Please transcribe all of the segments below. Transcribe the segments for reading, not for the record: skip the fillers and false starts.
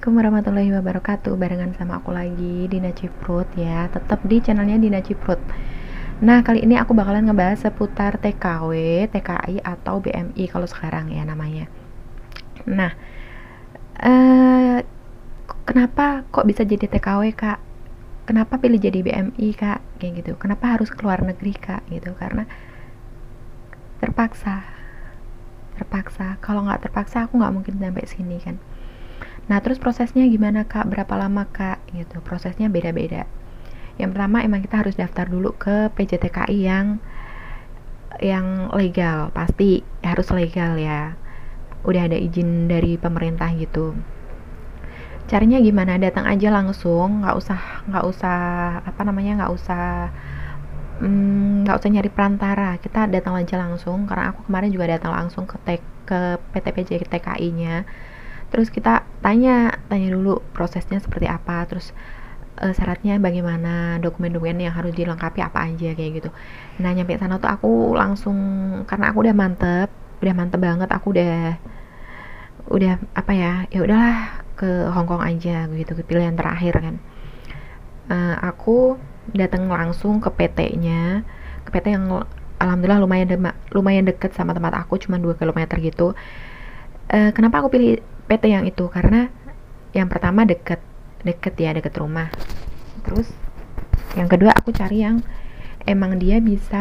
Assalamualaikum warahmatullahi wabarakatuh. Barengan sama aku lagi Dina Ciprut ya. Tetap di channelnya Dina Ciprut. Nah, kali ini aku bakalan ngebahas seputar TKW, TKI atau BMI kalau sekarang ya namanya. Nah, eh kenapa kok bisa jadi TKW, Kak? Kenapa pilih jadi BMI, Kak? Kayak gitu. Kenapa harus keluar negeri, Kak? Gitu. Karena terpaksa. Terpaksa. Kalau nggak terpaksa aku nggak mungkin sampai sini kan. Nah, terus prosesnya gimana, Kak? Berapa lama, Kak? Gitu. Prosesnya beda-beda. Yang pertama emang kita harus daftar dulu ke PJTKI yang legal, pasti harus legal ya. Udah ada izin dari pemerintah gitu. Caranya gimana? Datang aja langsung, nggak usah apa namanya, nggak usah nyari perantara. Kita datang aja langsung. Karena aku kemarin juga datang langsung ke PT PJTKI-nya. Terus kita tanya dulu prosesnya seperti apa, terus syaratnya bagaimana, dokumen-dokumen yang harus dilengkapi apa aja kayak gitu. Nah, nyampe sana tuh aku langsung, karena aku udah mantep banget, aku udah apa ya, ya udahlah ke Hong Kong aja gitu, pilihan terakhir kan. Aku datang langsung ke PT-nya, ke PT yang alhamdulillah lumayan deket sama tempat aku, cuma 2 kilometer gitu. Kenapa aku pilih PT yang itu? Karena yang pertama deket rumah. Terus yang kedua aku cari yang emang dia bisa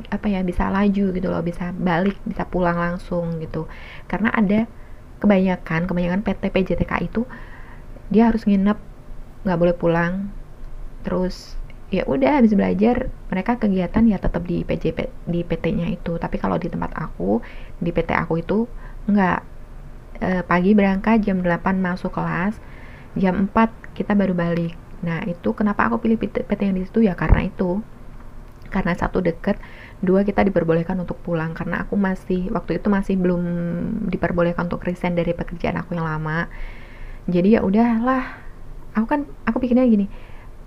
apa ya, bisa laju gitu loh, bisa balik, bisa pulang langsung gitu. Karena ada kebanyakan PT PJTK itu dia harus nginep, nggak boleh pulang. Terus ya udah habis belajar mereka kegiatan ya tetap di di PT-nya itu. Tapi kalau di tempat aku, di PT aku itu nggak, pagi berangkat jam 8 masuk kelas, jam 4 kita baru balik. Nah, itu kenapa aku pilih PT yang di situ ya karena itu. Karena satu deket, dua kita diperbolehkan untuk pulang karena aku waktu itu masih belum diperbolehkan untuk resign dari pekerjaan aku yang lama. Jadi ya udahlah. Aku pikirnya gini.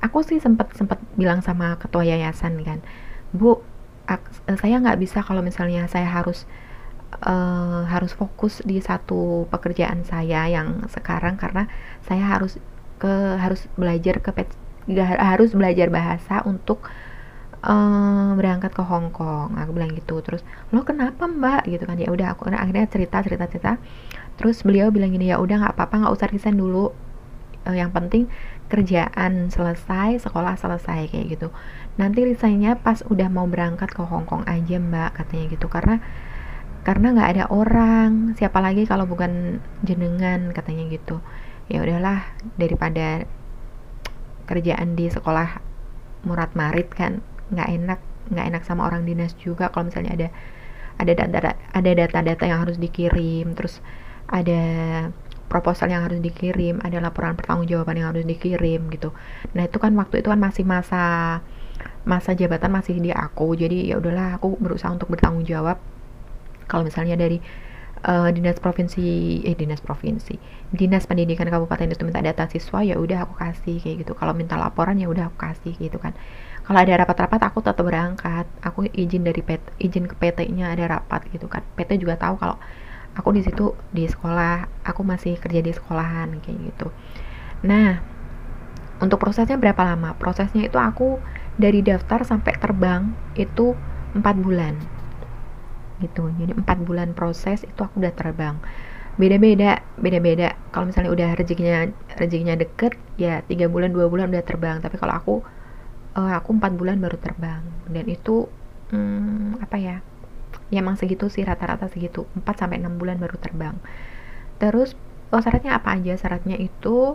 Aku sih sempat bilang sama ketua yayasan kan, Bu, saya nggak bisa kalau misalnya saya harus fokus di satu pekerjaan saya yang sekarang karena saya harus belajar harus belajar bahasa untuk berangkat ke Hong Kong. Aku bilang gitu. Terus lo kenapa mbak gitu kan. Ya udah aku akhirnya cerita. Terus beliau bilang gini, ya udah nggak apa-apa, nggak usah resign dulu, yang penting kerjaan selesai, sekolah selesai kayak gitu. Nanti resignnya pas udah mau berangkat ke Hong Kong aja mbak, katanya gitu. Karena nggak ada orang, siapa lagi kalau bukan jenengan, katanya gitu. Ya udahlah, daripada kerjaan di sekolah murat marit kan nggak enak sama orang dinas juga kalau misalnya ada data-data yang harus dikirim, terus ada proposal yang harus dikirim, ada laporan pertanggungjawaban yang harus dikirim gitu. Nah, itu kan waktu itu kan masih masa jabatan masih di aku. Jadi ya udahlah, aku berusaha untuk bertanggung jawab. Kalau misalnya dari dinas pendidikan kabupaten itu minta data siswa, ya udah aku kasih kayak gitu. Kalau minta laporan ya udah aku kasih gitu kan. Kalau ada rapat-rapat aku tetap berangkat, aku izin ke PT-nya, ada rapat gitu kan. PT juga tahu kalau aku di situ di sekolah, aku masih kerja di sekolahan kayak gitu. Nah, untuk prosesnya berapa lama? Prosesnya itu aku dari daftar sampai terbang itu 4 bulan gitu. Jadi 4 bulan proses itu aku udah terbang. Beda-beda. Kalau misalnya udah rezekinya deket ya 3 bulan 2 bulan udah terbang. Tapi kalau aku 4 bulan baru terbang. Dan itu apa ya? Ya emang segitu sih, rata-rata segitu, 4 sampai 6 bulan baru terbang. Terus syaratnya apa aja? Syaratnya itu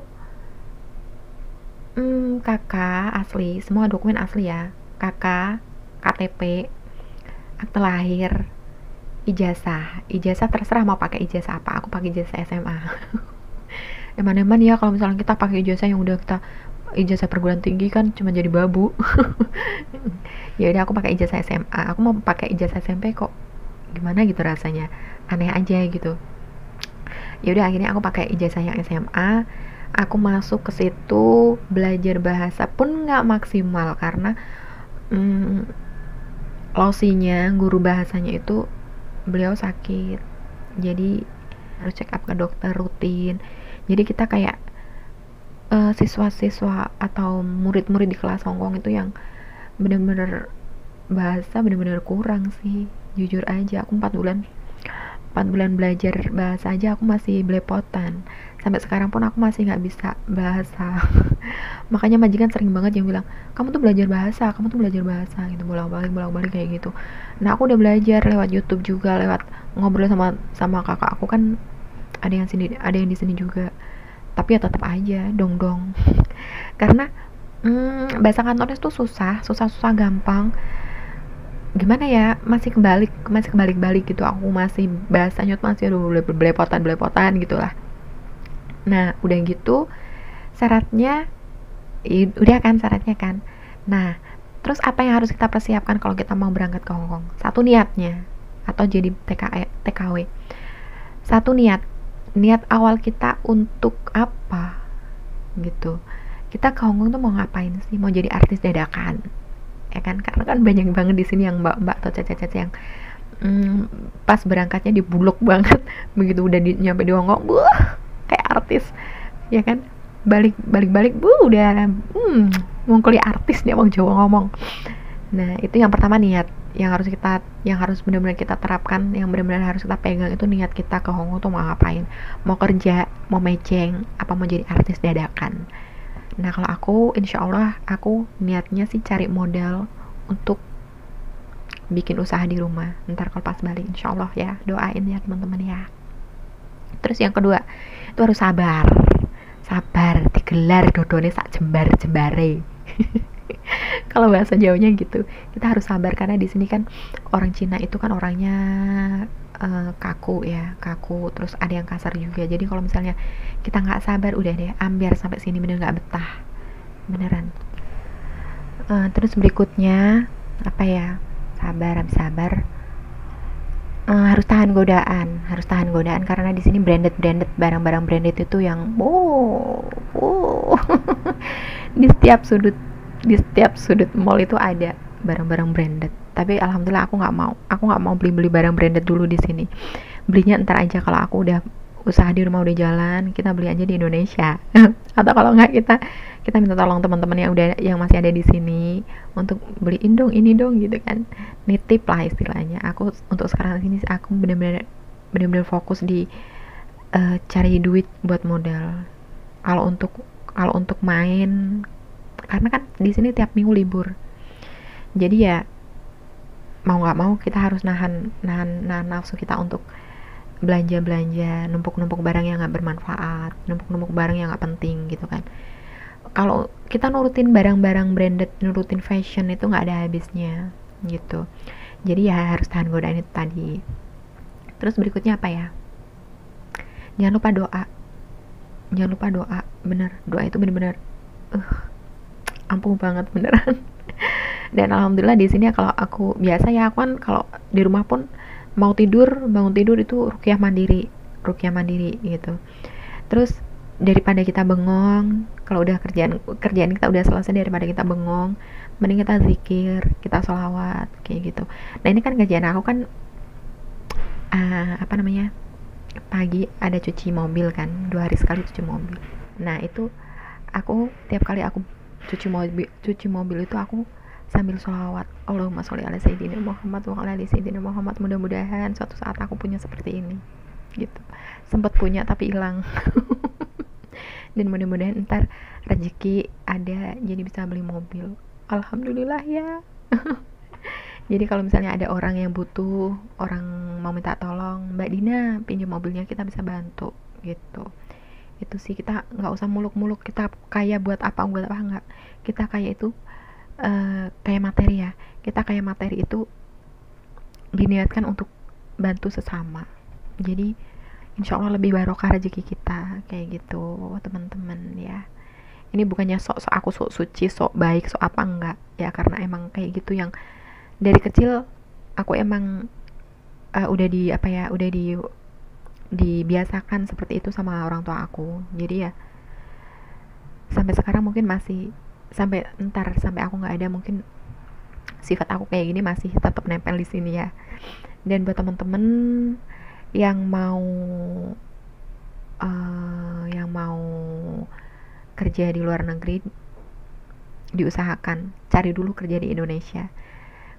KK asli, semua dokumen asli ya. KK, KTP, akte lahir, ijazah terserah mau pakai ijazah apa. Aku pakai ijazah SMA. Eman-eman ya kalau misalnya kita pakai ijazah yang udah kita ijazah perguruan tinggi kan cuma jadi babu. Ya udah aku pakai ijazah SMA. Aku mau pakai ijazah SMP kok gimana gitu rasanya, aneh aja gitu. Ya udah akhirnya aku pakai ijazah yang SMA. Aku masuk ke situ, belajar bahasa pun nggak maksimal karena losinya, guru bahasanya itu beliau sakit. Jadi harus check up ke dokter rutin. Jadi kita kayak siswa-siswa atau murid-murid di kelas Hongkong itu yang bener-bener bahasa bener-bener kurang sih, jujur aja. Aku 4 bulan belajar bahasa aja aku masih belepotan, sampai sekarang pun aku masih nggak bisa bahasa. Makanya majikan sering banget yang bilang, kamu tuh belajar bahasa, kamu tuh belajar bahasa gitu, bolak-balik kayak gitu. Nah aku udah belajar lewat YouTube juga, lewat ngobrol sama sama kakak aku kan, ada yang di sini juga. Tapi ya tetap aja dong dong. Karena bahasa kantonis tuh susah gampang. Gimana ya, masih kebalik-balik gitu. Aku masih bahasanya tuh masih belepotan gitulah. Nah udah gitu syaratnya, udah kan syaratnya kan. Nah terus apa yang harus kita persiapkan kalau kita mau berangkat ke Hongkong? Satu, niatnya, atau jadi TKW. Satu, niat awal kita untuk apa gitu. Kita ke Hongkong tuh mau ngapain sih? Mau jadi artis dadakan, ya kan? Karena kan banyak banget di sini yang mbak-mbak atau caca-caca yang pas berangkatnya dibuluk banget, begitu udah nyampe di Hongkong, kayak artis, ya kan? Balik udah mau kuliah artis dia, mau Jawa ngomong. Nah itu yang pertama, niat yang harus benar-benar kita terapkan, yang benar-benar harus kita pegang itu niat kita ke Hongkong tuh mau ngapain, mau kerja, mau mejeng, apa mau jadi artis dadakan. Nah kalau aku, insya Allah aku niatnya sih cari modal untuk bikin usaha di rumah. Ntar kalau pas balik, insya Allah ya, doain ya teman-teman ya. Terus yang kedua, itu harus sabar digelar dodone sak jembare. Kalau bahasa Jawanya gitu, kita harus sabar karena di sini kan orang Cina itu kan orangnya kaku, terus ada yang kasar juga. Jadi kalau misalnya kita nggak sabar, udah deh ambiar sampai sini, bener nggak betah beneran. Terus berikutnya apa ya, habis sabar harus tahan godaan karena di sini branded barang-barang branded itu yang di setiap sudut mall itu ada barang-barang branded. Tapi alhamdulillah aku nggak mau beli barang branded dulu di sini. Belinya ntar aja kalau aku udah usaha di rumah udah jalan, kita beli aja di Indonesia. Atau kalau nggak, kita minta tolong teman-teman yang masih ada di sini untuk beliin dong ini dong gitu kan, nitip lah istilahnya. Aku untuk sekarang ini aku benar-benar fokus di cari duit buat modal. Kalau untuk main, karena kan di sini tiap minggu libur, jadi ya mau nggak mau kita harus nahan nafsu kita untuk belanja numpuk barang yang nggak bermanfaat, numpuk barang yang nggak penting gitu kan. Kalau kita nurutin barang-barang branded, nurutin fashion itu nggak ada habisnya gitu. Jadi ya harus tahan godaan itu tadi. Terus berikutnya apa ya, jangan lupa doa. Bener, doa itu bener-bener ampuh banget beneran. Dan alhamdulillah di sini kalau aku biasa ya, aku kan kalau di rumah pun mau bangun tidur itu ruqyah mandiri gitu. Terus daripada kita bengong, kalau udah kerjaan kita udah selesai, daripada kita bengong, mending kita zikir, kita sholawat kayak gitu. Nah ini kan kerjaan aku kan pagi ada cuci mobil kan, 2 hari sekali cuci mobil. Nah itu aku tiap kali aku cuci mobil itu aku sambil sholawat, Allahumma sholli ala sayyidina Muhammad wa ala ali sayyidina Muhammad. Mudah-mudahan suatu saat aku punya seperti ini gitu. Sempat punya tapi hilang. Dan mudah-mudahan ntar rezeki ada jadi bisa beli mobil, alhamdulillah ya. Jadi kalau misalnya ada orang yang butuh, orang mau minta tolong, Mbak Dina pinjam mobilnya, kita bisa bantu gitu. Itu sih, kita nggak usah muluk-muluk kita kaya buat apa enggak. Kita kaya itu kayak materi ya, kita kayak materi itu diniatkan untuk bantu sesama. Jadi insya Allah lebih barokah rezeki kita kayak gitu teman-teman ya. Ini bukannya aku sok suci, sok baik, sok apa, enggak ya, karena emang kayak gitu yang dari kecil aku emang udah dibiasakan seperti itu sama orang tua aku. Jadi ya sampai sekarang mungkin masih, sampai aku nggak ada, mungkin sifat aku kayak gini masih tetap nempel di sini ya. Dan buat temen-temen yang mau kerja di luar negeri, diusahakan cari dulu kerja di Indonesia.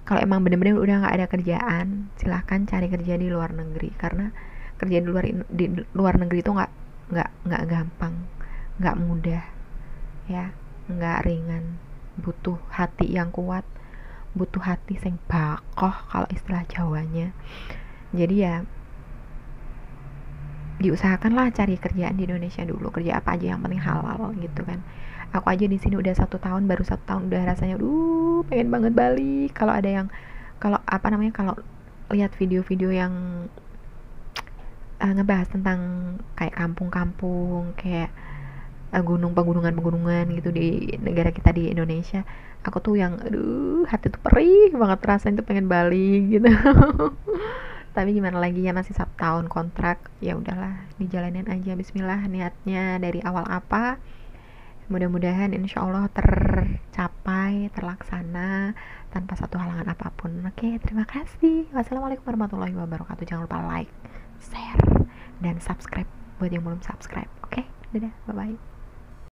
Kalau emang bener-bener udah nggak ada kerjaan, silahkan cari kerja di luar negeri, karena kerja di luar negeri itu nggak gampang, nggak mudah ya, nggak ringan, butuh hati yang kuat, butuh hati sing bakoh kalau istilah Jawanya. Jadi ya diusahakan lah cari kerjaan di Indonesia dulu, kerja apa aja yang penting halal gitu kan. Aku aja di sini udah 1 tahun, baru 1 tahun udah rasanya pengen banget balik. Kalau ada yang, kalau apa namanya, kalau lihat video-video yang ngebahas tentang kayak kampung-kampung, kayak pegunungan gitu di negara kita di Indonesia, aku tuh yang hati tuh perih banget, rasanya tuh pengen balik gitu. Tapi gimana lagi ya, masih 1 tahun kontrak, ya udahlah dijalanin aja. Bismillah, niatnya dari awal apa, mudah-mudahan insya Allah tercapai, terlaksana tanpa satu halangan apapun. Oke, terima kasih. Wassalamualaikum warahmatullahi wabarakatuh. Jangan lupa like, share, dan subscribe buat yang belum subscribe. Oke, dadah, bye bye.